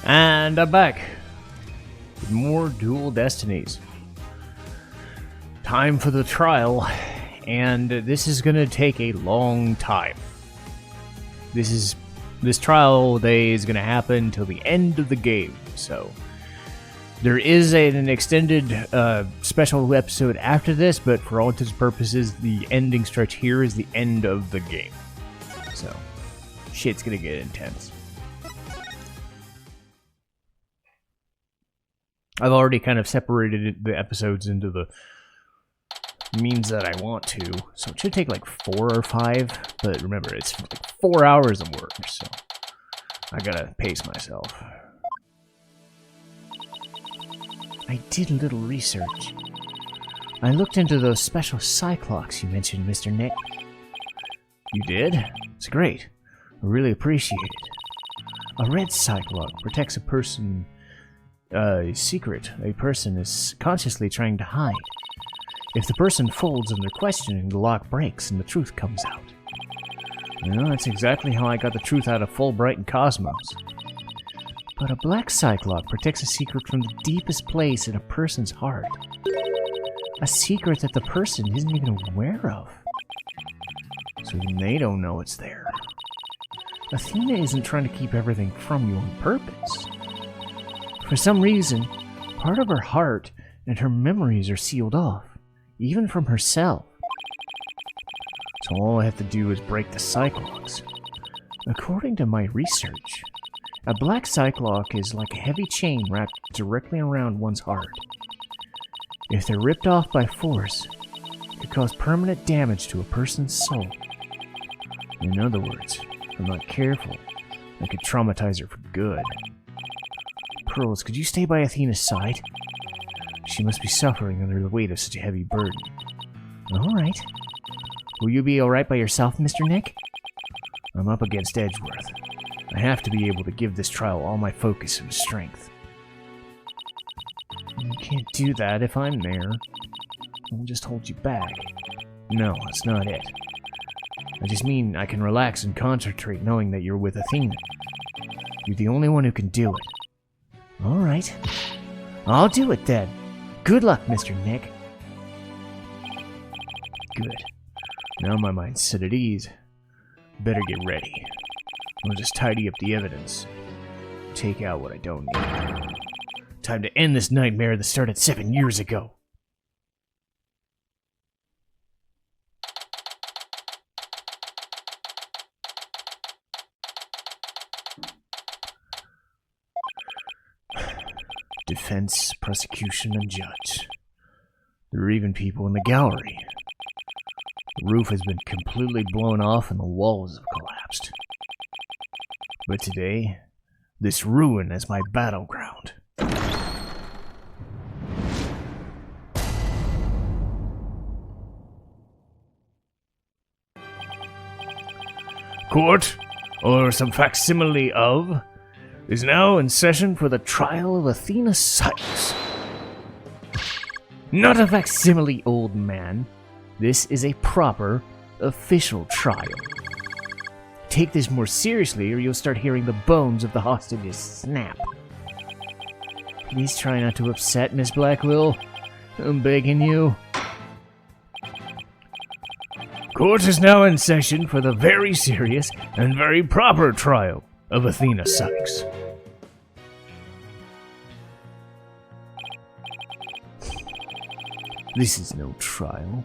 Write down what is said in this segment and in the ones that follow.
And I'm back with more Dual Destinies. Time for the trial, and this is gonna take a long time. This trial day is gonna happen till the end of the game, so there is an extended special episode after this, but for all intents and purposes, the ending stretch here is the end of the game. So, shit's gonna get intense. I've already kind of separated the episodes into the means that I want to, so it should take like 4 or 5, but remember, it's like 4 hours of work, so I gotta pace myself. I did a little research. I looked into those special cyclocks you mentioned, Mr. Nick. You did? It's great. I really appreciate it. A red cyclock protects a person secret a person is consciously trying to hide. If the person folds under questioning, the lock breaks and the truth comes out. Well, that's exactly how I got the truth out of Fulbright and Cosmos. But a black cyclock protects a secret from the deepest place in a person's heart. A secret that the person isn't even aware of. So they don't know it's there. Athena isn't trying to keep everything from you on purpose. For some reason, part of her heart and her memories are sealed off, even from herself. So all I have to do is break the cyclocks. According to my research, a black cyclock is like a heavy chain wrapped directly around one's heart. If they're ripped off by force, it could cause permanent damage to a person's soul. In other words, if I'm not careful, I could traumatize her for good. Pearls, could you stay by Athena's side? She must be suffering under the weight of such a heavy burden. Alright. Will you be alright by yourself, Mr. Nick? I'm up against Edgeworth. I have to be able to give this trial all my focus and strength. You can't do that if I'm there. I'll just hold you back. No, that's not it. I just mean I can relax and concentrate knowing that you're with Athena. You're the only one who can do it. Alright. I'll do it then. Good luck, Mr. Nick. Good. Now my mind's set at ease. Better get ready. I'll just tidy up the evidence. Take out what I don't need. Time to end this nightmare that started 7 years ago. Defense, prosecution, and judge. There are even people in the gallery. The roof has been completely blown off and the walls have collapsed. But today, this ruin is my battleground. Court, or some facsimile of, is now in session for the trial of Athena Sykes. Not a facsimile, old man. This is a proper, official trial. Take this more seriously or you'll start hearing the bones of the hostages snap. Please try not to upset Miss Blackwell. I'm begging you. Court is now in session for the very serious and very proper trial of Athena Sykes. This is no trial.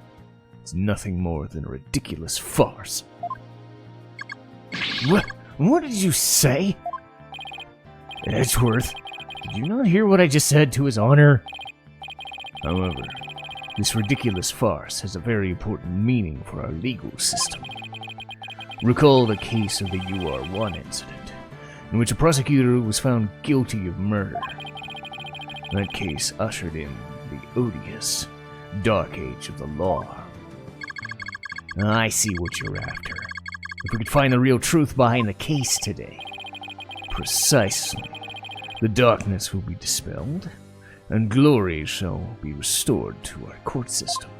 It's nothing more than a ridiculous farce. What did you say? Edgeworth, did you not hear what I just said to his honor? However, this ridiculous farce has a very important meaning for our legal system. Recall the case of the UR1 incident, in which a prosecutor was found guilty of murder. That case ushered in the odious, dark age of the law. I see what you're after. If we could find the real truth behind the case today. Precisely. The darkness will be dispelled, and glory shall be restored to our court system.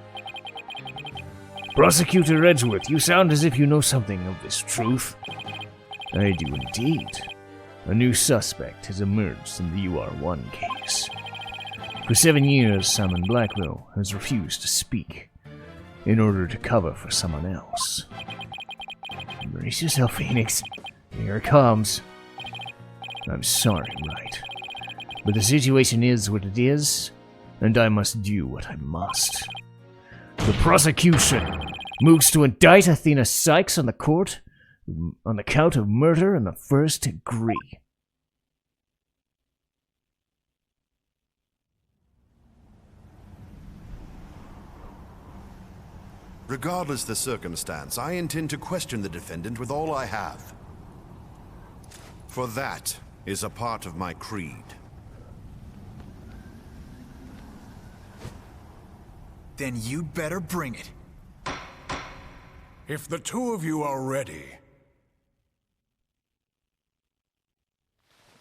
Prosecutor Edgeworth, you sound as if you know something of this truth. I do indeed. a new suspect has emerged in the UR1 case. For 7 years, Simon Blackwell has refused to speak in order to cover for someone else. Brace yourself, Phoenix. Here it comes. I'm sorry, Wright, but the situation is what it is, and I must do what I must. The prosecution moves to indict Athena Sykes on the count of murder in the first degree. Regardless the circumstance, I intend to question the defendant with all I have. For that is a part of my creed. Then you'd better bring it. If the two of you are ready.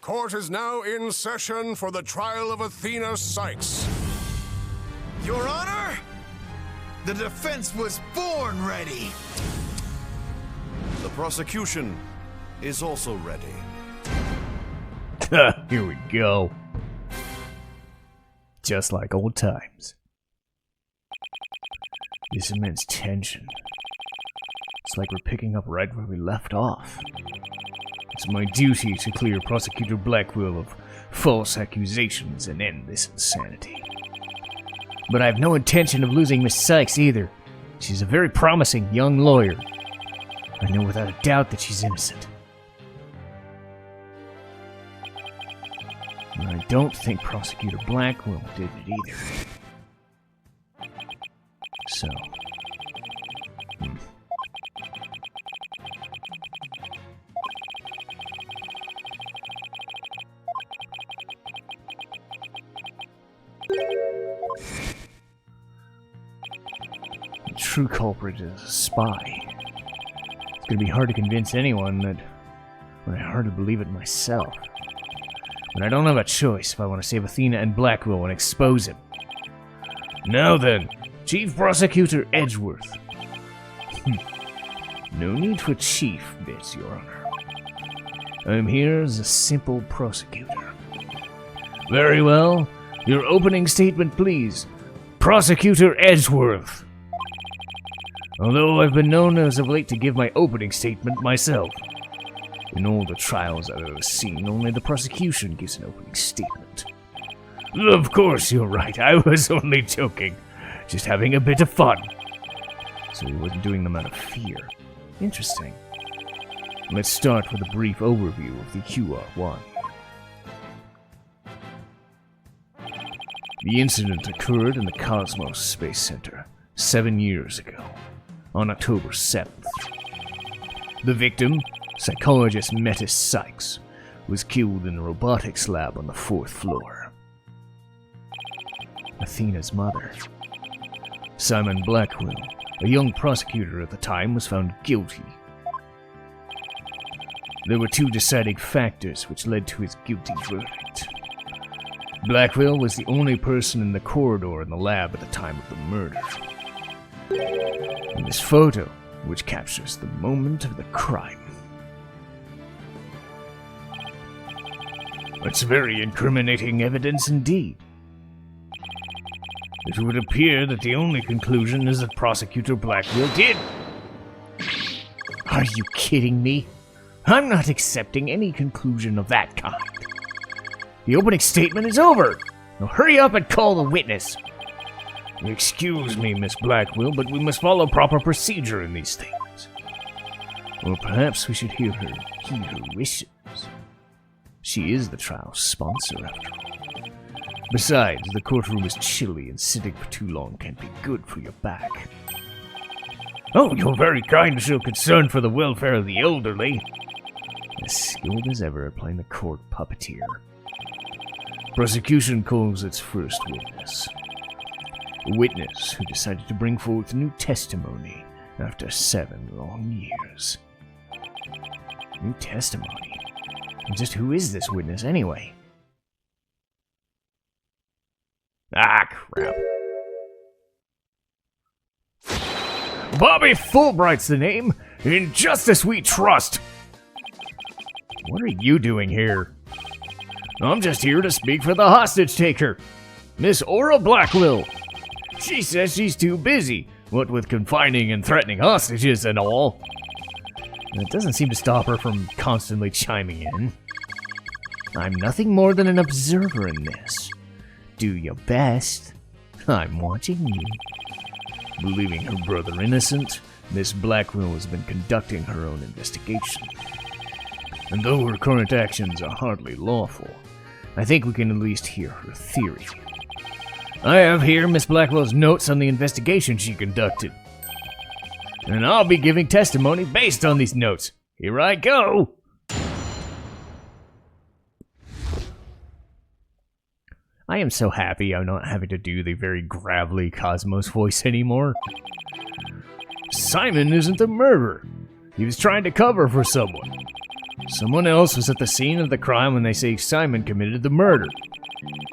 Court is now in session for the trial of Athena Sykes. Your Honor, the defense was born ready. The prosecution is also ready. Here we go. Just like old times. This immense tension. It's like we're picking up right where we left off. It's my duty to clear Prosecutor Blackwell of false accusations and end this insanity. But I have no intention of losing Miss Sykes either. She's a very promising young lawyer. I know without a doubt that she's innocent. And I don't think Prosecutor Blackwell did it either. So... The true culprit is a spy. It's gonna be hard to convince anyone that... Well, hard to believe it myself. But I don't have a choice if I want to save Athena and Blackwell and expose him. Now then, Chief Prosecutor Edgeworth. No need for chief bits, Your Honor. I'm here as a simple prosecutor. Very well. Your opening statement, please. Prosecutor Edgeworth. Although I've been known as of late to give my opening statement myself. In all the trials I've ever seen, only the prosecution gives an opening statement. Of course, you're right. I was only joking. Just having a bit of fun. So he wasn't doing them out of fear. Interesting. Let's start with a brief overview of the QR1. The incident occurred in the Cosmos Space Center 7 years ago, on October 7th. The victim, psychologist Metis Sykes, was killed in a robotics lab on the 4th floor. Athena's mother, Simon Blackwell, a young prosecutor at the time, was found guilty. There were two deciding factors which led to his guilty verdict. Blackwell was the only person in the corridor in the lab at the time of the murder. And this photo, which captures the moment of the crime. That's very incriminating evidence indeed. It would appear that the only conclusion is that Prosecutor Blackwell did. Are you kidding me? I'm not accepting any conclusion of that kind. The opening statement is over. Now hurry up and call the witness. Excuse me, Miss Blackwell, but we must follow proper procedure in these things. Or perhaps we should hear her wishes. She is the trial's sponsor, after all. Besides, the courtroom is chilly and sitting for too long can't be good for your back. Oh, you're very kind to show concern for the welfare of the elderly. As skilled as ever at playing the court puppeteer. Prosecution calls its first witness. A witness who decided to bring forth new testimony after 7 long years. New testimony? And just who is this witness anyway? Ah, crap. Bobby Fulbright's the name. In justice we trust. What are you doing here? I'm just here to speak for the hostage taker, Miss Aura Blackwell. She says she's too busy, what with confining and threatening hostages and all. It doesn't seem to stop her from constantly chiming in. I'm nothing more than an observer in this. Do your best. I'm watching you. Believing her brother innocent, Miss Blackwell has been conducting her own investigation. And though her current actions are hardly lawful, I think we can at least hear her theory. I have here Miss Blackwell's notes on the investigation she conducted. And I'll be giving testimony based on these notes. Here I go! I am so happy I'm not having to do the very gravelly Cosmos voice anymore. Simon isn't the murderer. He was trying to cover for someone. Someone else was at the scene of the crime when they say Simon committed the murder.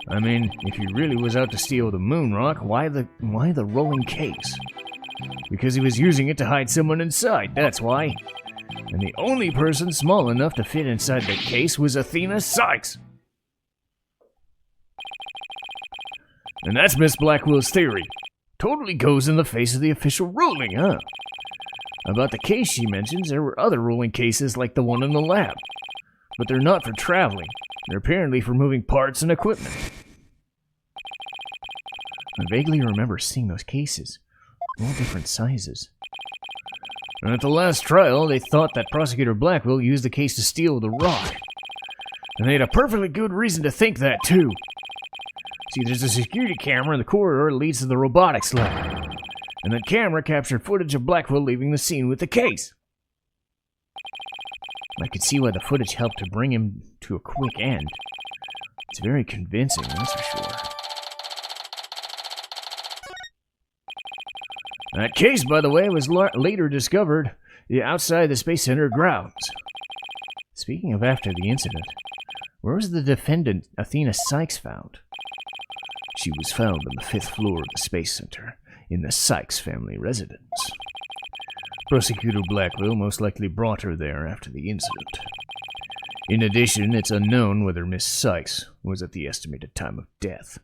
I mean, if he really was out to steal the moon rock, why the rolling case? Because he was using it to hide someone inside, that's why. And the only person small enough to fit inside the case was Athena Sykes. And that's Miss Blackwell's theory. Totally goes in the face of the official ruling, huh? About the case she mentions, there were other ruling cases like the one in the lab. But they're not for traveling. They're apparently for moving parts and equipment. I vaguely remember seeing those cases. All different sizes. And at the last trial, they thought that Prosecutor Blackwell used the case to steal the rock. And they had a perfectly good reason to think that, too. See, there's a security camera in the corridor that leads to the robotics lab. And that camera captured footage of Blackwell leaving the scene with the case. I could see why the footage helped to bring him to a quick end. It's very convincing, that's for sure. That case, by the way, was later discovered outside the Space Center grounds. Speaking of after the incident, where was the defendant, Athena Sykes, found? She was found on the 5th floor of the Space Center, in the Sykes family residence. Prosecutor Blackwell most likely brought her there after the incident. In addition, it's unknown whether Miss Sykes was at the estimated time of death.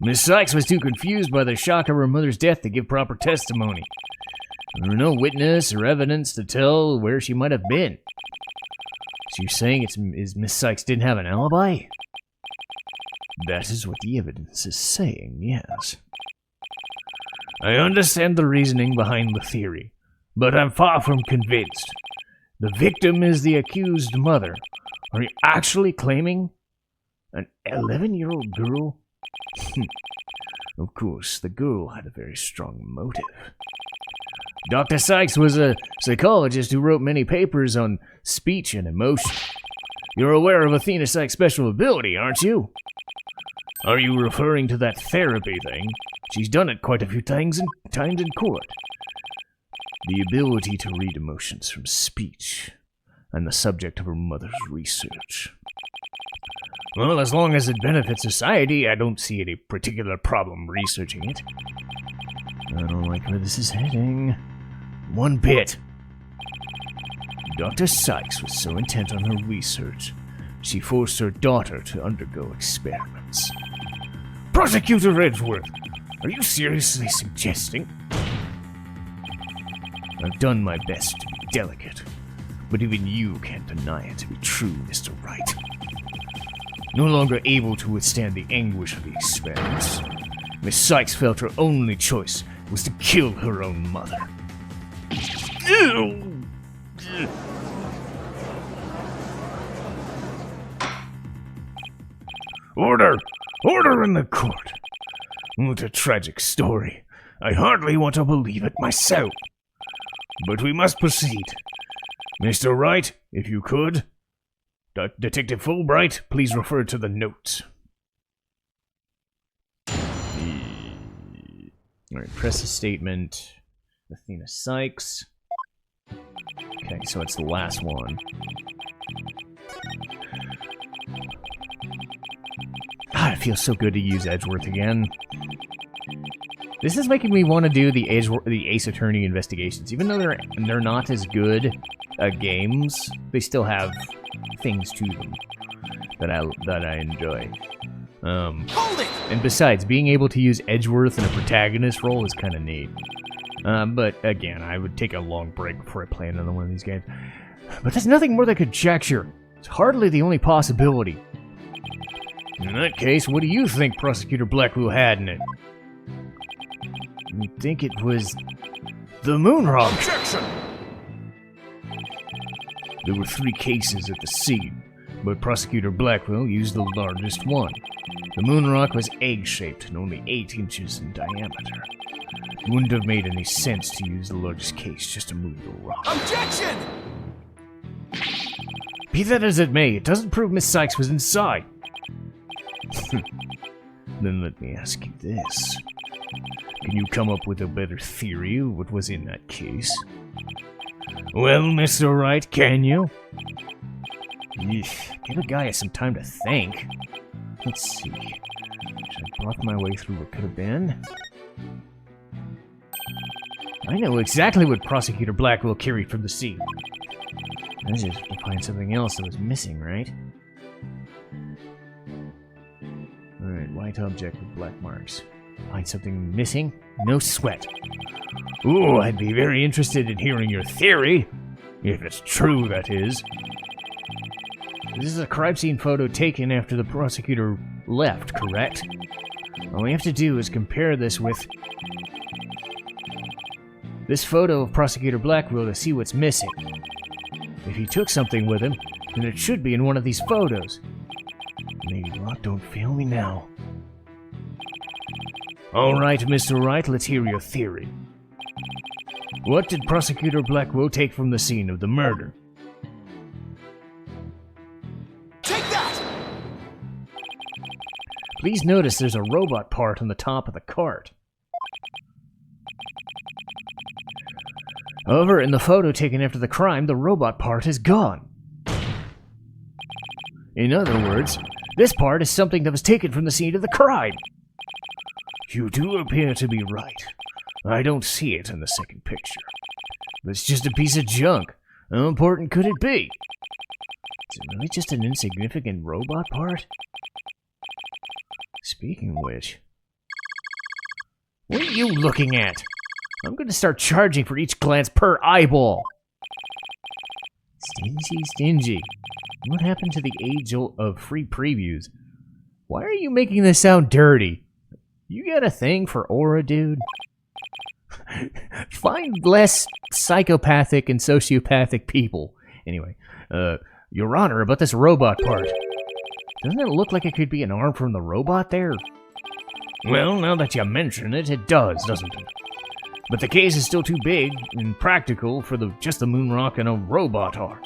Miss Sykes was too confused by the shock of her mother's death to give proper testimony. There were no witness or evidence to tell where she might have been. So you're saying Miss Sykes didn't have an alibi? That is what the evidence is saying, yes. I understand the reasoning behind the theory, but I'm far from convinced. The victim is the accused mother. Are you actually claiming an 11-year-old girl? Of course, the girl had a very strong motive. Dr. Sykes was a psychologist who wrote many papers on speech and emotion. You're aware of Athena Sykes' special ability, aren't you? Are you referring to that therapy thing? She's done it quite a few times in court. The ability to read emotions from speech, and the subject of her mother's research. Well, as long as it benefits society, I don't see any particular problem researching it. I don't like where this is heading. One bit. Dr. Sykes was so intent on her research, she forced her daughter to undergo experiments. Prosecutor Edgeworth, are you seriously suggesting? I've done my best to be delicate, but even you can't deny it to be true, Mr. Wright. No longer able to withstand the anguish of the experiments, Miss Sykes felt her only choice was to kill her own mother. Order! Order in the court! What a tragic story. I hardly want to believe it myself. But we must proceed. Mr. Wright, if you could. Detective Fulbright, please refer to the notes. Alright, press a statement. Athena Sykes. Okay, so it's the last one. Ah, it feels so good to use Edgeworth again. This is making me want to do the Ace Attorney investigations, even though they're not as good games, they still have things to them that I enjoy. Hold it! And besides, being able to use Edgeworth in a protagonist role is kind of neat. But again, I would take a long break before I play another one of these games. But that's nothing more than conjecture. It's hardly the only possibility. In that case, what do you think Prosecutor Blackwell had in it? You think it was the moon rock? Objection! There were 3 cases at the scene, but Prosecutor Blackwell used the largest one. The moon rock was egg-shaped and only 8 inches in diameter. It wouldn't have made any sense to use the largest case just to move the rock. Objection! Be that as it may, it doesn't prove Miss Sykes was inside. Then let me ask you this. Can you come up with a better theory of what was in that case? Well, Mr. Wright, can you? Give a guy some time to think. Let's see. Should I bluff my way through what could have been? I know exactly what Prosecutor Blackwell carried from the scene. I just have to find something else that was missing, right? Alright, white object with black marks. Find something missing? No sweat. Ooh, I'd be very interested in hearing your theory. If it's true, that is. This is a crime scene photo taken after the prosecutor left, correct? All we have to do is compare this with this photo of Prosecutor Blackwell to see what's missing. If he took something with him, then it should be in one of these photos. Maybe luck don't fail me now. Alright, Mr. Wright, let's hear your theory. What did Prosecutor Blackwell take from the scene of the murder? Take that! Please notice there's a robot part on the top of the cart. However, in the photo taken after the crime, the robot part is gone. In other words, this part is something that was taken from the scene of the crime. You do appear to be right. I don't see it in the second picture. But it's just a piece of junk. How important could it be? Is it really just an insignificant robot part? Speaking of which... What are you looking at? I'm going to start charging for each glance per eyeball. Stingy. What happened to the age of free previews? Why are you making this sound dirty? You got a thing for aura, dude? Find less psychopathic and sociopathic people. Anyway, Your Honor, about this robot part. Doesn't it look like it could be an arm from the robot there? Well, now that you mention it, it does, doesn't it? But the case is still too big and practical for just the moon rock and a robot arm.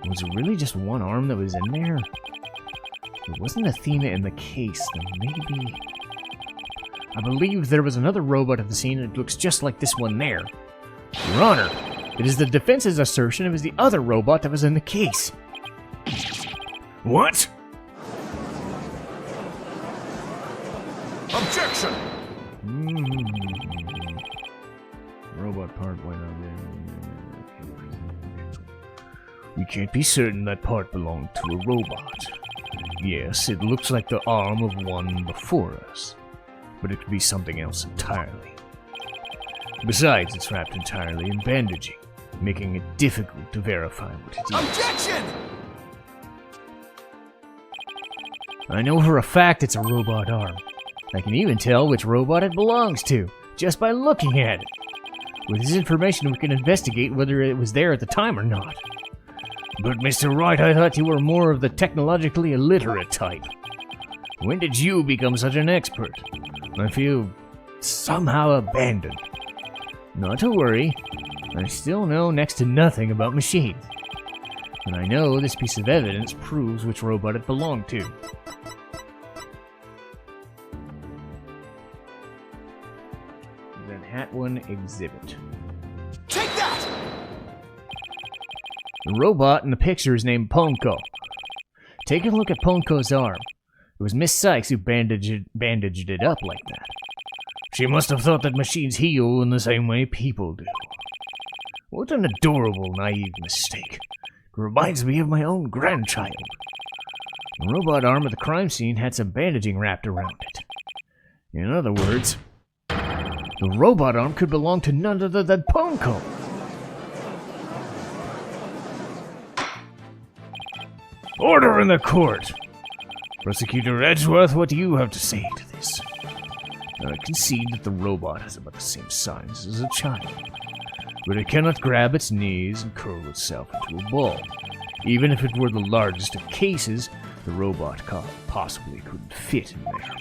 Was it really just one arm that was in there? It wasn't Athena in the case, then maybe... I believe there was another robot at the scene that looks just like this one there. Your Honor, it is the defense's assertion it was the other robot that was in the case. What? Objection! Robot part went on there. We can't be certain that part belonged to a robot. Yes, it looks like the arm of one before us, but it could be something else entirely. Besides, it's wrapped entirely in bandaging, making it difficult to verify what it is. Objection! I know for a fact it's a robot arm. I can even tell which robot it belongs to, just by looking at it. With this information, we can investigate whether it was there at the time or not. But Mr. Wright, I thought you were more of the technologically illiterate type. When did you become such an expert? I feel somehow abandoned. Not to worry, I still know next to nothing about machines. And I know this piece of evidence proves which robot it belonged to. The Hat One exhibit. Take that! The robot in the picture is named Ponco. Take a look at Ponco's arm. It was Miss Sykes who bandaged it up like that. She must have thought that machines heal in the same way people do. What an adorable, naive mistake. It reminds me of my own grandchild. The robot arm at the crime scene had some bandaging wrapped around it. In other words, the robot arm could belong to none other than Ponco. Order in the court! Prosecutor Edgeworth, what do you have to say to this? I concede that the robot has about the same size as a child, but it cannot grab its knees and curl itself into a ball. Even if it were the largest of cases, the robot possibly couldn't fit in there.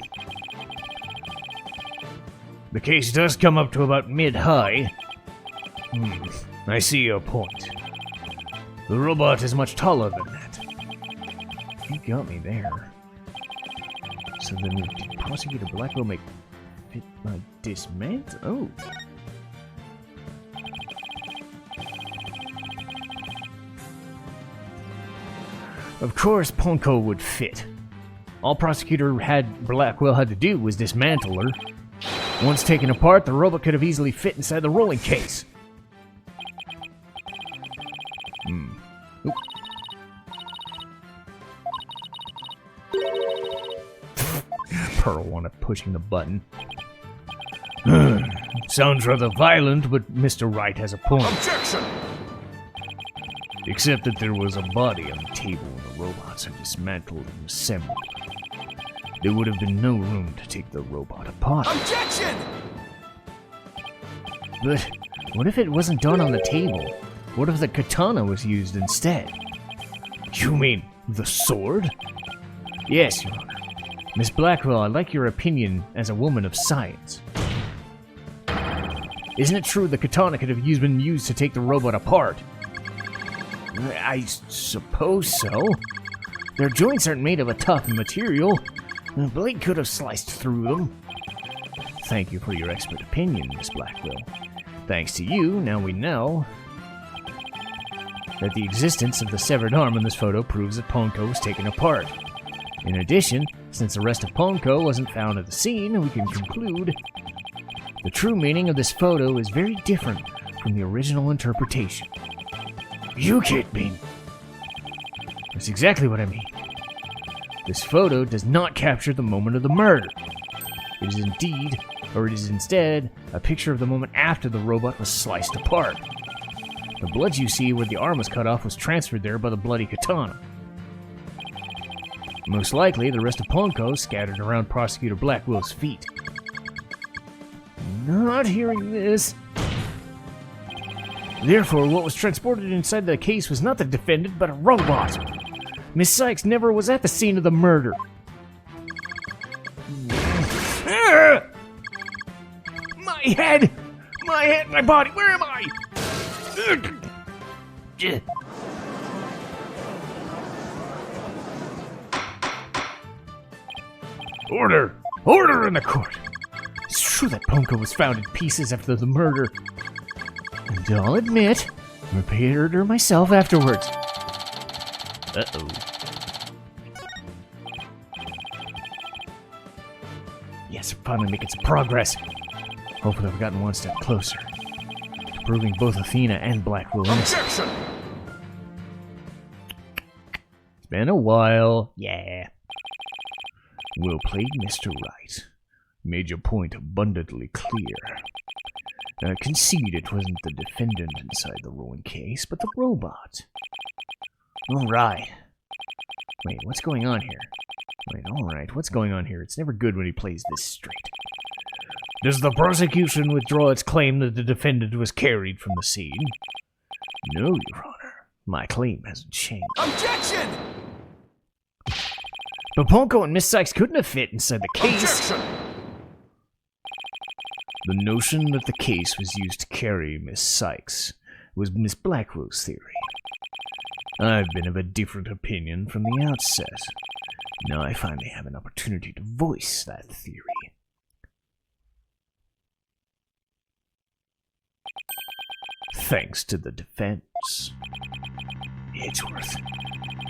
The case does come up to about mid-high. I see your point. The robot is much taller than that. You got me there. So then did Prosecutor Blackwell make it dismantle? Oh. Of course, Ponco would fit. All Prosecutor Blackwell had to do was dismantle her. Once taken apart, the robot could have easily fit inside the rolling case. Oop. Pearl wanted pushing the button. Sounds rather violent, but Mr. Wright has a point. Objection! Except that there was a body on the table when the robots are dismantled and assembled. There would have been no room to take the robot apart. Objection! But what if it wasn't done on the table? What if the katana was used instead? You mean the sword? Yes, Your Honor. Miss Blackwell, I like your opinion as a woman of science. Isn't it true the katana could have been used to take the robot apart? I suppose so. Their joints aren't made of a tough material. The blade could have sliced through them. Thank you for your expert opinion, Miss Blackwell. Thanks to you, now we know that the existence of the severed arm in this photo proves that Ponco was taken apart. In addition, since the rest of Ponco wasn't found at the scene, we can conclude the true meaning of this photo is very different from the original interpretation. You can't mean. That's exactly what I mean. This photo does not capture the moment of the murder. It is instead a picture of the moment after the robot was sliced apart. The blood you see where the arm was cut off was transferred there by the bloody katana. Most likely, the rest of Ponco scattered around Prosecutor Blackwell's feet. Not hearing this. Therefore, what was transported inside the case was not the defendant, but a robot. Miss Sykes never was at the scene of the murder. My head! My body, where am I? Order! Order in the court! It's true that Ponco was found in pieces after the murder. And I'll admit, I repaired her myself afterwards. Uh-oh. Yes, finally making some progress. Hopefully I've gotten one step closer to proving both Athena and Blackwell innocent. Objection! It's been a while. Yeah. Well played, Mr. Wright. Made your point abundantly clear. I concede it wasn't the defendant inside the rolling case, but the robot. Alright. Wait, what's going on here? Wait, alright, what's going on here? It's never good when he plays this straight. Does the prosecution withdraw its claim that the defendant was carried from the scene? No, Your Honor. My claim hasn't changed. Objection! But Ponco and Miss Sykes couldn't have fit inside the case. Objection! The notion that the case was used to carry Miss Sykes was Miss Blackwell's theory. I've been of a different opinion from the outset. Now I finally have an opportunity to voice that theory. Thanks to the defense. Edgeworth.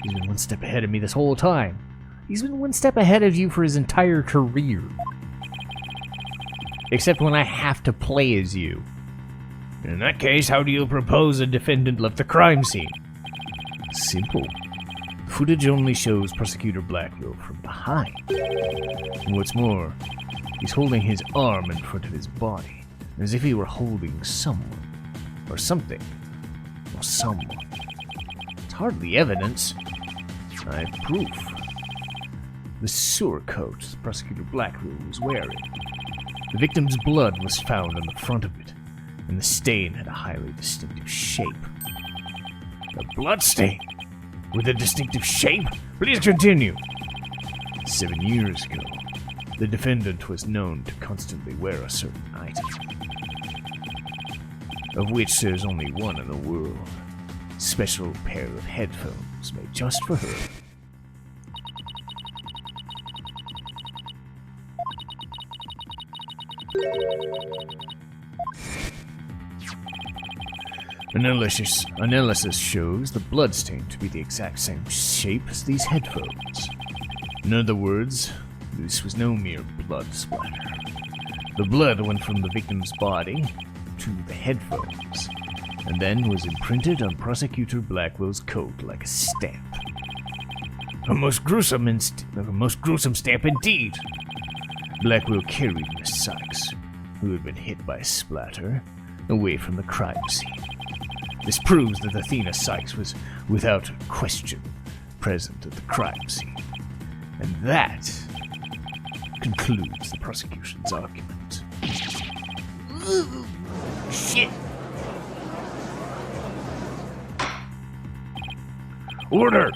He's been one step ahead of me this whole time. He's been one step ahead of you for his entire career. Except when I have to play as you. In that case, how do you propose a defendant left the crime scene? Simple. Footage only shows Prosecutor Blackwell from behind. And what's more, he's holding his arm in front of his body, as if he were holding someone, or something, or someone. It's hardly evidence. I have proof. The sewer coat Prosecutor Blackwell was wearing. The victim's blood was found on the front of it, and the stain had a highly distinctive shape. A blood stain? With a distinctive shape? Please continue. 7 years ago, the defendant was known to constantly wear a certain item, of which there's only one in the world. Special pair of headphones made just for her. Analysis shows the bloodstain to be the exact same shape as these headphones. In other words, this was no mere blood splatter. The blood went from the victim's body to the headphones, and then was imprinted on Prosecutor Blackwell's coat like a stamp. A most gruesome stamp indeed. Blackwell carried Miss Sykes, who had been hit by a splatter, away from the crime scene. This proves that Athena Sykes was, without question, present at the crime scene. And that concludes the prosecution's argument. Ooh, shit. Order!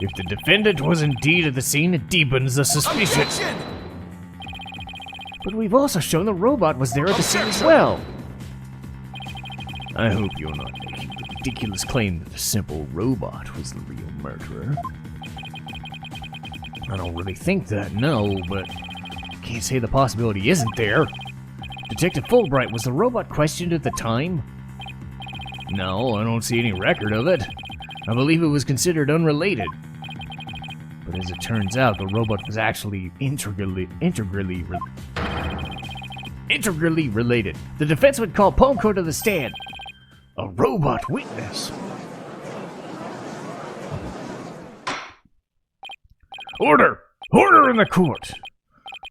If the defendant was indeed at the scene, it deepens the suspicion. Objection! But we've also shown the robot was there at the scene as well. I hope you're not making the ridiculous claim that a simple robot was the real murderer. I don't really think that, no, but can't say the possibility isn't there. Detective Fulbright, was the robot questioned at the time? No, I don't see any record of it. I believe it was considered unrelated. But as it turns out, the robot was actually integrally related. The defense would call Ponco to the stand. A robot witness. Order! Order in the court!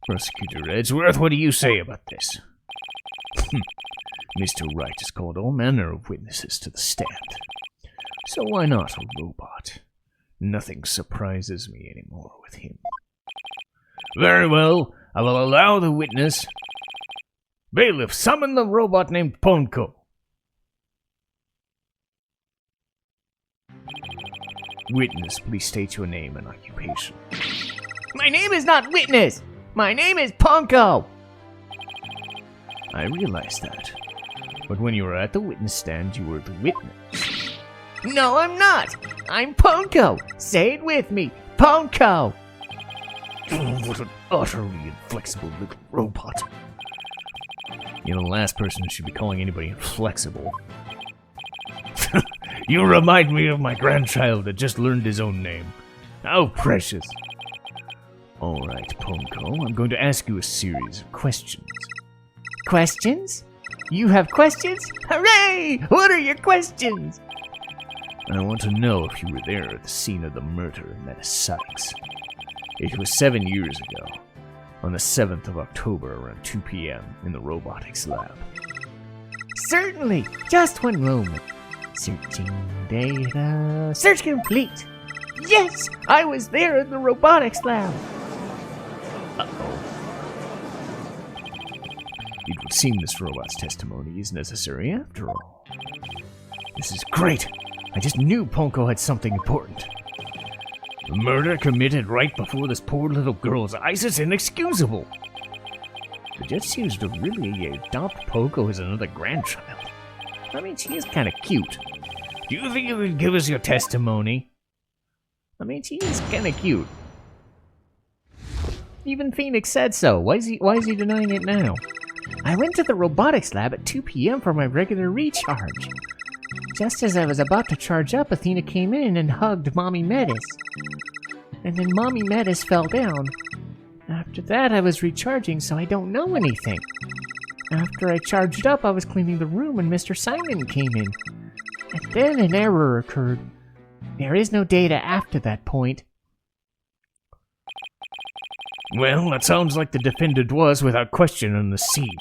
Prosecutor Edgeworth, what do you say about this? Mr. Wright has called all manner of witnesses to the stand. So why not a robot? Nothing surprises me anymore with him. Very well, I will allow the witness. Bailiff, summon the robot named Ponco. Witness, please state your name and occupation. My name is not Witness. My name is Ponco. I realize that. But when you were at the witness stand, you were the witness. No, I'm not. I'm Ponco. Say it with me. Ponco. What an utterly inflexible little robot. You're the last person who should be calling anybody inflexible. You remind me of my grandchild that just learned his own name. How precious. Alright, Ponco, I'm going to ask you a series of questions. Questions? You have questions? Hooray! What are your questions? I want to know if you were there at the scene of the murder in Miss Sykes. It was 7 years ago, on the 7th of October around 2 p.m. in the robotics lab. Certainly. Just one moment. Searching data. Search complete. Yes, I was there in the robotics lab. Uh-oh. It would seem this robot's testimony is necessary after all. This is great. I just knew Ponco had something important. The murder committed right before this poor little girl's eyes is inexcusable. The judge seems to really adopt Ponco as another grandchild. I mean, she is kind of cute. Do you think you could give us your testimony? I mean, she is kind of cute. Even Phoenix said so. Why is he denying it now? I went to the robotics lab at 2 p.m. for my regular recharge. Just as I was about to charge up, Athena came in and hugged Mommy Metis. And then Mommy Metis fell down. After that, I was recharging, so I don't know anything. After I charged up, I was cleaning the room when Mr. Simon came in. And then an error occurred. There is no data after that point. Well, that sounds like the defendant was, without question, on the scene.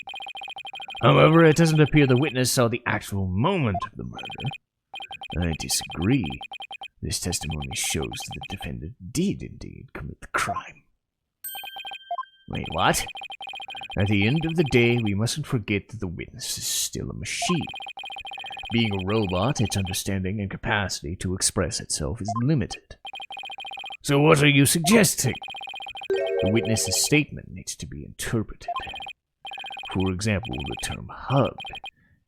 However, it doesn't appear the witness saw the actual moment of the murder. I disagree. This testimony shows that the defendant did indeed commit the crime. Wait, what? At the end of the day, we mustn't forget that the witness is still a machine. Being a robot, its understanding and capacity to express itself is limited. So what are you suggesting? The witness's statement needs to be interpreted. For example, the term hugged,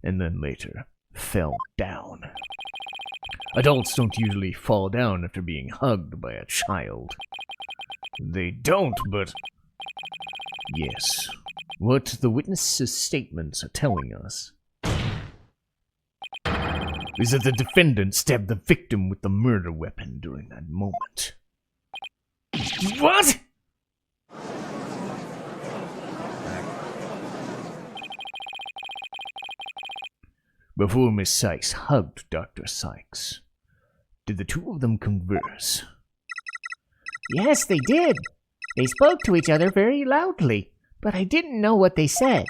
and then later, fell down. Adults don't usually fall down after being hugged by a child. They don't, but... Yes, what the witness's statements are telling us is that the defendant stabbed the victim with the murder weapon during that moment. What?! Before Miss Sykes hugged Dr. Sykes, did the two of them converse? Yes, they did. They spoke to each other very loudly, but I didn't know what they said.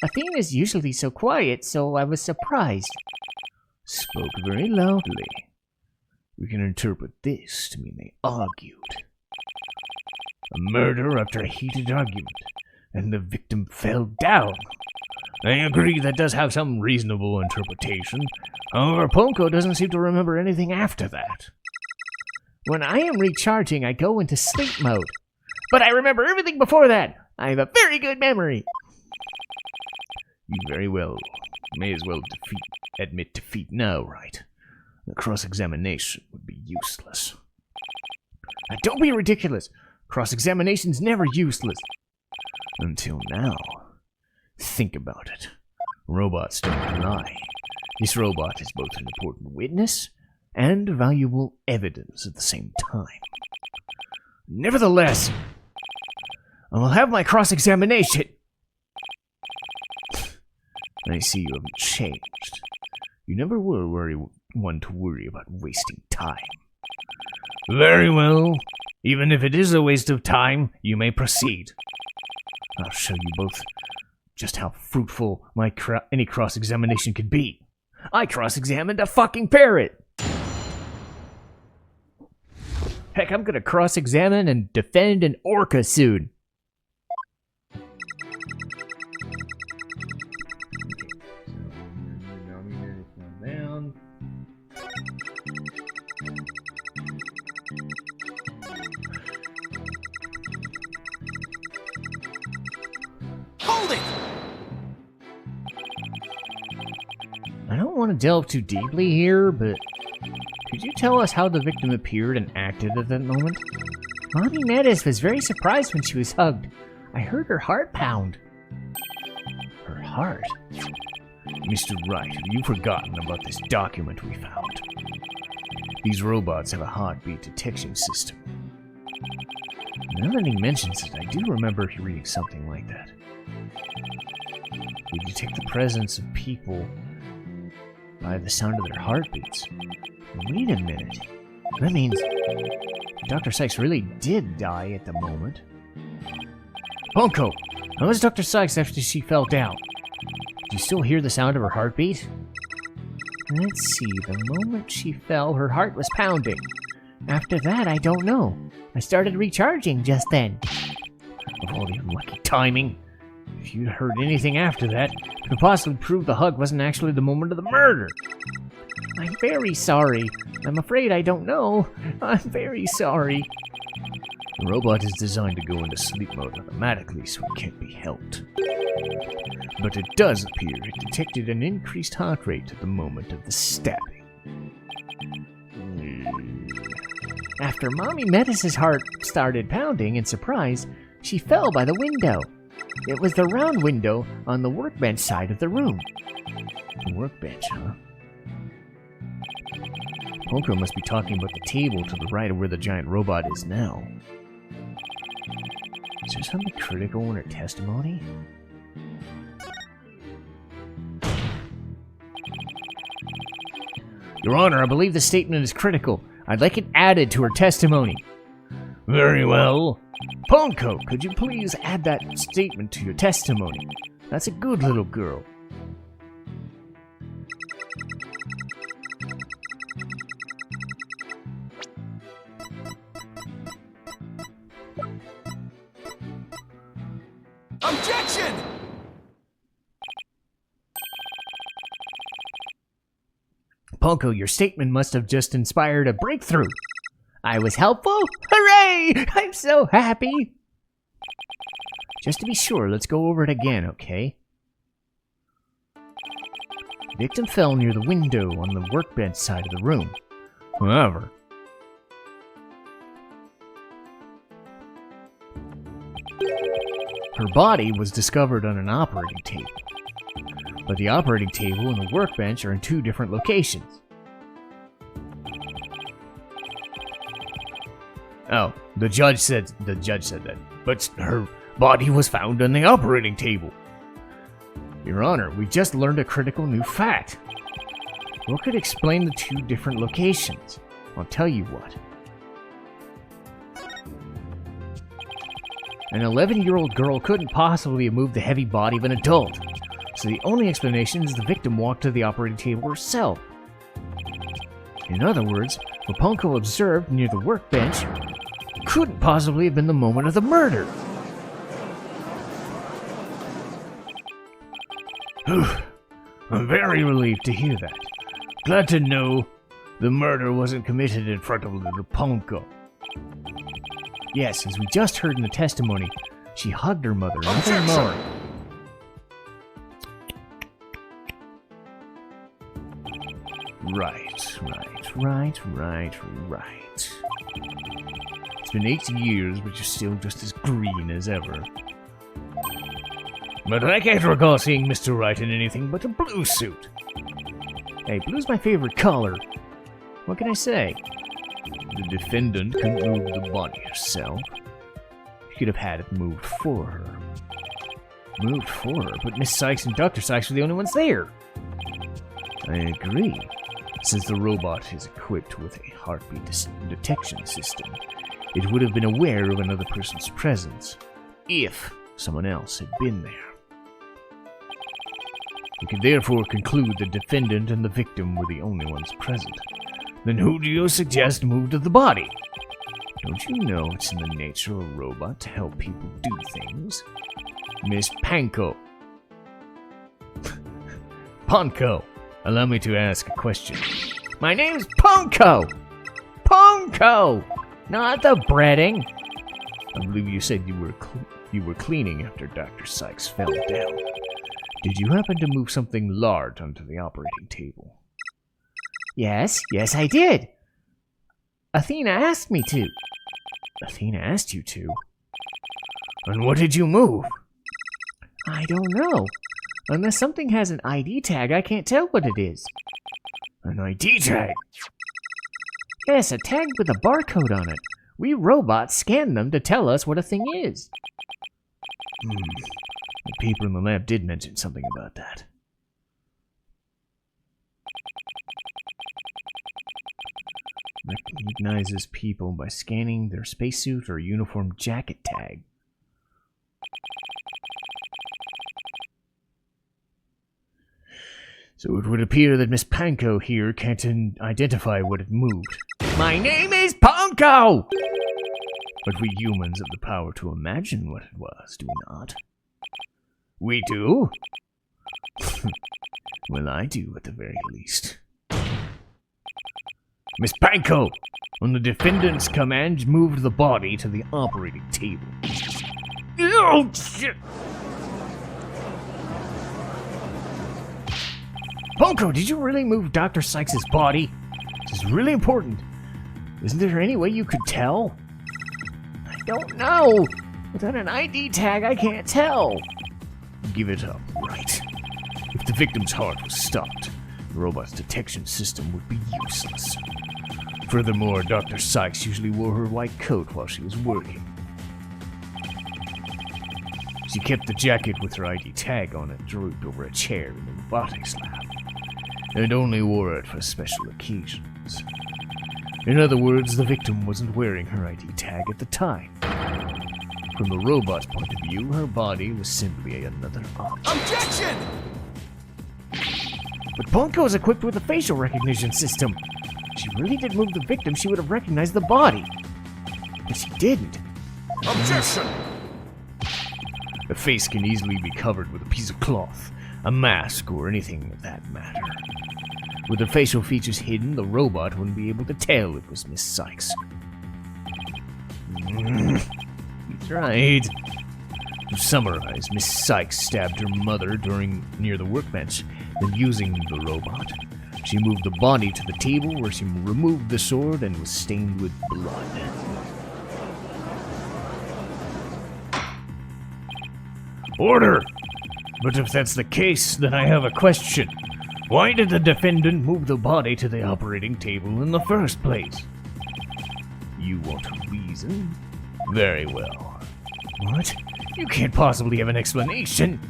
Athena's usually so quiet, so I was surprised. Spoke very loudly. We can interpret this to mean they argued. A murder after a heated argument, and the victim fell down. I agree that does have some reasonable interpretation. However, Ponco doesn't seem to remember anything after that. When I am recharging, I go into sleep mode. But I remember everything before that. I have a very good memory. You very well may as well admit defeat now, right? The cross-examination would be useless. Now, don't be ridiculous. Cross-examination's never useless. Until now. Think about it. Robots don't lie. This robot is both an important witness and valuable evidence at the same time. Nevertheless, I will have my cross-examination. I see you haven't changed. You never were one to worry about wasting time. Very well. Even if it is a waste of time, you may proceed. I'll show you both just how fruitful any cross-examination could be. I cross-examined a fucking parrot! Heck, I'm gonna cross-examine and defend an orca soon. Hold it! I don't want to delve too deeply here, but could you tell us how the victim appeared and acted at that moment? Mommy Metis was very surprised when she was hugged. I heard her heart pound. Her heart? Mr. Wright, have you forgotten about this document we found? These robots have a heartbeat detection system. Now that he mentions it, I do remember reading something like that. They detect the presence of people by the sound of their heartbeats. Wait a minute. That means Dr. Sykes really did die at the moment. Ponco, how was Dr. Sykes after she fell down? Do you still hear the sound of her heartbeat? Let's see, the moment she fell, her heart was pounding. After that, I don't know. I started recharging just then. Of all the unlucky timing. If you'd heard anything after that, it could possibly prove the hug wasn't actually the moment of the murder. I'm very sorry. I'm afraid I don't know. I'm very sorry. The robot is designed to go into sleep mode automatically, so it can't be helped. But it does appear it detected an increased heart rate at the moment of the stabbing. After Mommy Metis's heart started pounding in surprise, she fell by the window. It was the round window on the workbench side of the room. The workbench, huh? Ponco must be talking about the table to the right of where the giant robot is now. Is there something critical in her testimony? Your Honor, I believe the statement is critical. I'd like it added to her testimony. Very well. Ponco, could you please add that statement to your testimony? That's a good little girl. Objection! Ponco, your statement must have just inspired a breakthrough. I was helpful? Hooray! I'm so happy! Just to be sure, let's go over it again, okay? The victim fell near the window on the workbench side of the room. However, her body was discovered on an operating table. But the operating table and the workbench are in two different locations. Oh, the judge said that. But her body was found on the operating table. Your Honor, we just learned a critical new fact. What could explain the two different locations? I'll tell you what. An 11-year-old girl couldn't possibly have moved the heavy body of an adult. So the only explanation is the victim walked to the operating table herself. In other words, what Ponco observed near the workbench couldn't possibly have been the moment of the murder. I'm very relieved to hear that. Glad to know the murder wasn't committed in front of little Ponco. Yes, as we just heard in the testimony, she hugged her mother, nothing more. Right. It's been 8 years, but you're still just as green as ever. But I can't recall seeing Mr. Wright in anything but a blue suit. Hey, blue's my favorite color. What can I say? The defendant couldn't move the body herself. She could have had it moved for her. But Miss Sykes and Dr. Sykes were the only ones there. I agree. Since the robot is equipped with a heartbeat detection system, it would have been aware of another person's presence, if someone else had been there. We can therefore conclude the defendant and the victim were the only ones present. Then who do you suggest moved the body? Don't you know it's in the nature of a robot to help people do things? Miss Ponco. Ponco, allow me to ask a question. My name's Ponco! Ponco! Not the breading! I believe you said you were cleaning after Dr. Sykes fell down. Did you happen to move something large onto the operating table? Yes, I did. Athena asked me to. Athena asked you to? And what did you move? I don't know. Unless something has an ID tag, I can't tell what it is. An ID tag? Yes, a tag with a barcode on it. We robots scan them to tell us what a thing is. The people in the lab did mention something about that. Recognizes people by scanning their spacesuit or uniform jacket tag. So it would appear that Miss Ponco here can't identify what it moved. My name is Ponco! But we humans have the power to imagine what it was, do we not? We do? Well, I do, at the very least. Miss Ponco, on the defendant's command, moved the body to the operating table. Oh, shit! Ponco, did you really move Dr. Sykes' body? This is really important. Isn't there any way you could tell? I don't know. Without an ID tag, I can't tell. Give it up, Wright. If the victim's heart was stopped, the robot's detection system would be useless. Furthermore, Dr. Sykes usually wore her white coat while she was working. She kept the jacket with her ID tag on it draped over a chair in the robotics lab. and only wore it for special occasions. In other words, the victim wasn't wearing her ID tag at the time. From the robot's point of view, her body was simply another object. Objection! But Ponco is equipped with a facial recognition system. If she really did move the victim, she would have recognized the body. But she didn't. Objection! A face can easily be covered with a piece of cloth, a mask, or anything of that matter. With her facial features hidden, the robot wouldn't be able to tell it was Miss Sykes. He's right. To summarize, Miss Sykes stabbed her mother near the workbench. Then, using the robot, she moved the body to the table where she removed the sword and was stained with blood. Order! But if that's the case, then I have a question. Why did the defendant move the body to the operating table in the first place? You want a reason? Very well. What? You can't possibly have an explanation.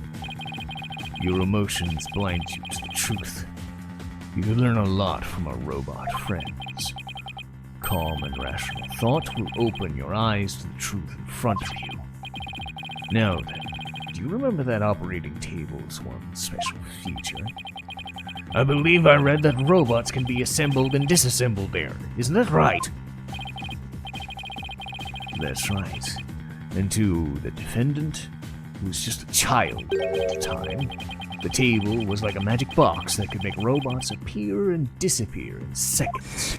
Your emotions blind you to the truth. You could learn a lot from our robot friends. Calm and rational thought will open your eyes to the truth in front of you. Now then, do you remember that operating table's one special feature? I believe I read that robots can be assembled and disassembled there. Isn't that right? That's right. And to the defendant, who was just a child at the time, the table was like a magic box that could make robots appear and disappear in seconds.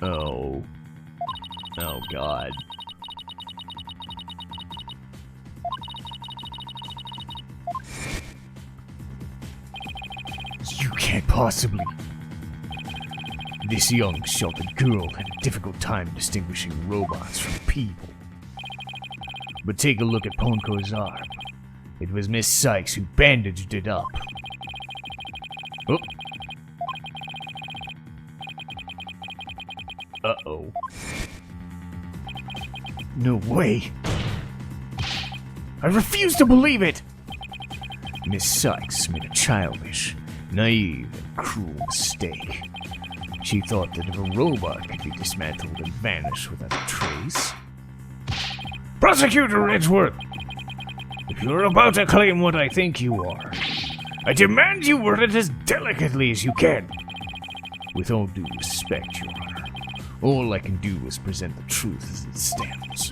Oh. Oh, God. You can't possibly. This young, sheltered girl had a difficult time distinguishing robots from people. But take a look at Ponco's arm. It was Miss Sykes who bandaged it up. Oh. Uh-oh. No way. I refuse to believe it! Miss Sykes made a childish, naive, and cruel mistake. She thought that if a robot could be dismantled and vanish without a trace... Prosecutor Edgeworth! If you're about to claim what I think you are, I demand you word it as delicately as you can. With all due respect, Your Honor, all I can do is present the truth as it stands.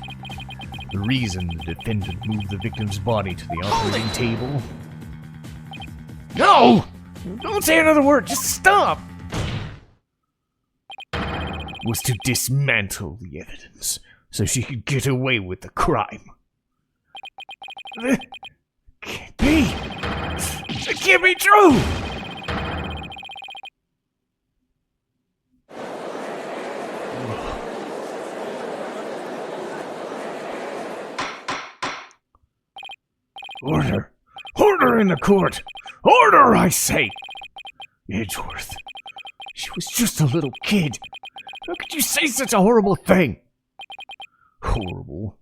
The reason the defendant moved the victim's body to the operating table... No! Don't say another word, just stop! Was to dismantle the evidence so she could get away with the crime. That can't be! It can't be true! Order! Order in the court! Order, I say! Edgeworth, she was just a little kid. How could you say such a horrible thing? Horrible?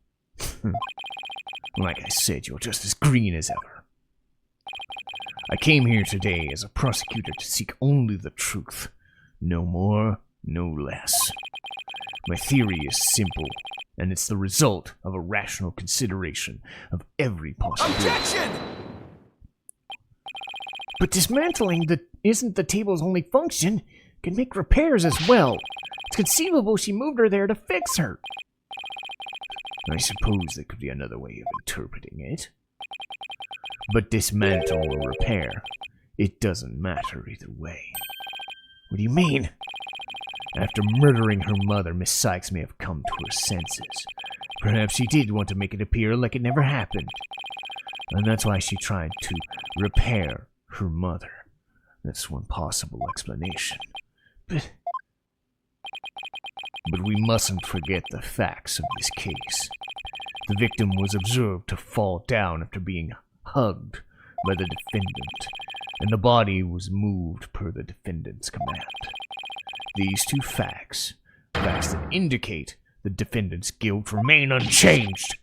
Like I said, you're just as green as ever. I came here today as a prosecutor to seek only the truth. No more, no less. My theory is simple, and it's the result of a rational consideration of every possibility. Objection! But dismantling isn't the table's only function. It can make repairs as well. It's conceivable she moved her there to fix her. I suppose there could be another way of interpreting it. But dismantle or repair, it doesn't matter either way. What do you mean? After murdering her mother, Miss Sykes may have come to her senses. Perhaps she did want to make it appear like it never happened. And that's why she tried to repair her mother. That's one possible explanation. But we mustn't forget the facts of this case. The victim was observed to fall down after being hugged by the defendant, and the body was moved per the defendant's command. These two facts that indicate the defendant's guilt, remain unchanged.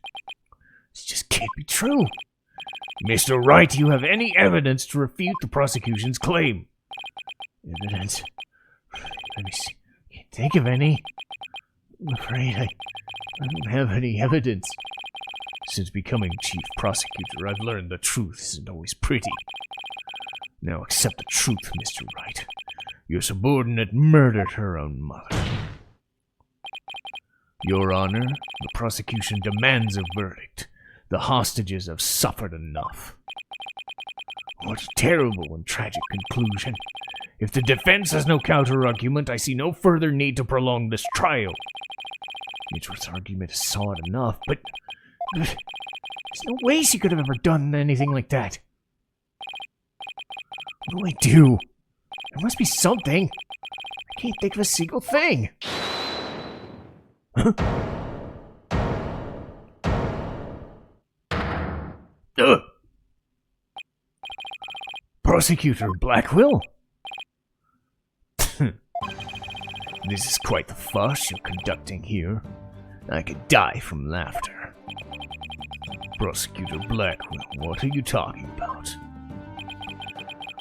This just can't be true. Mr. Wright, you have any evidence to refute the prosecution's claim? Evidence? Let me see. Can't think of any. I'm afraid I don't have any evidence. Since becoming chief prosecutor, I've learned the truth isn't always pretty. Now accept the truth, Mr. Wright. Your subordinate murdered her own mother. Your Honor, the prosecution demands a verdict. The hostages have suffered enough. What a terrible and tragic conclusion. If the defense has no counter-argument, I see no further need to prolong this trial. Edgeworth's argument is solid enough, but there's no way she could have ever done anything like that. What do I do? There must be something. I can't think of a single thing. Prosecutor Blackwell? This is quite the farce you're conducting here. I could die from laughter. Prosecutor Blackwell, what are you talking about?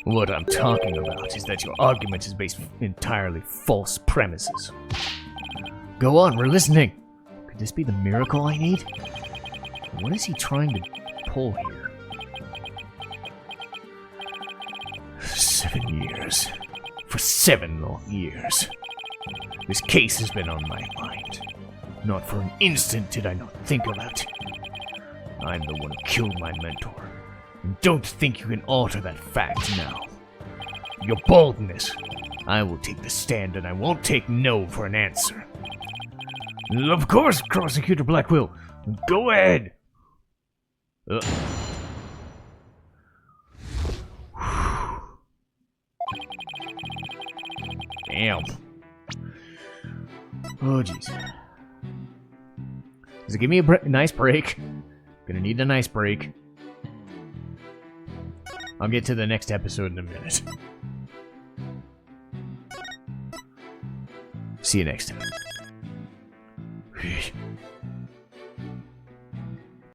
What I'm talking about is that your argument is based on entirely false premises. Go on, we're listening. Could this be the miracle I need? What is he trying to pull here? 7 years. For 7 long years. This case has been on my mind. Not for an instant did I not think about it. I'm the one who killed my mentor. And don't think you can alter that fact now. Your boldness. I will take the stand and I won't take no for an answer. Of course, Prosecutor Blackwell. Go ahead. Damn. Oh, jeez. Does it give me a nice break? Gonna need a nice break. I'll get to the next episode in a minute. See you next time.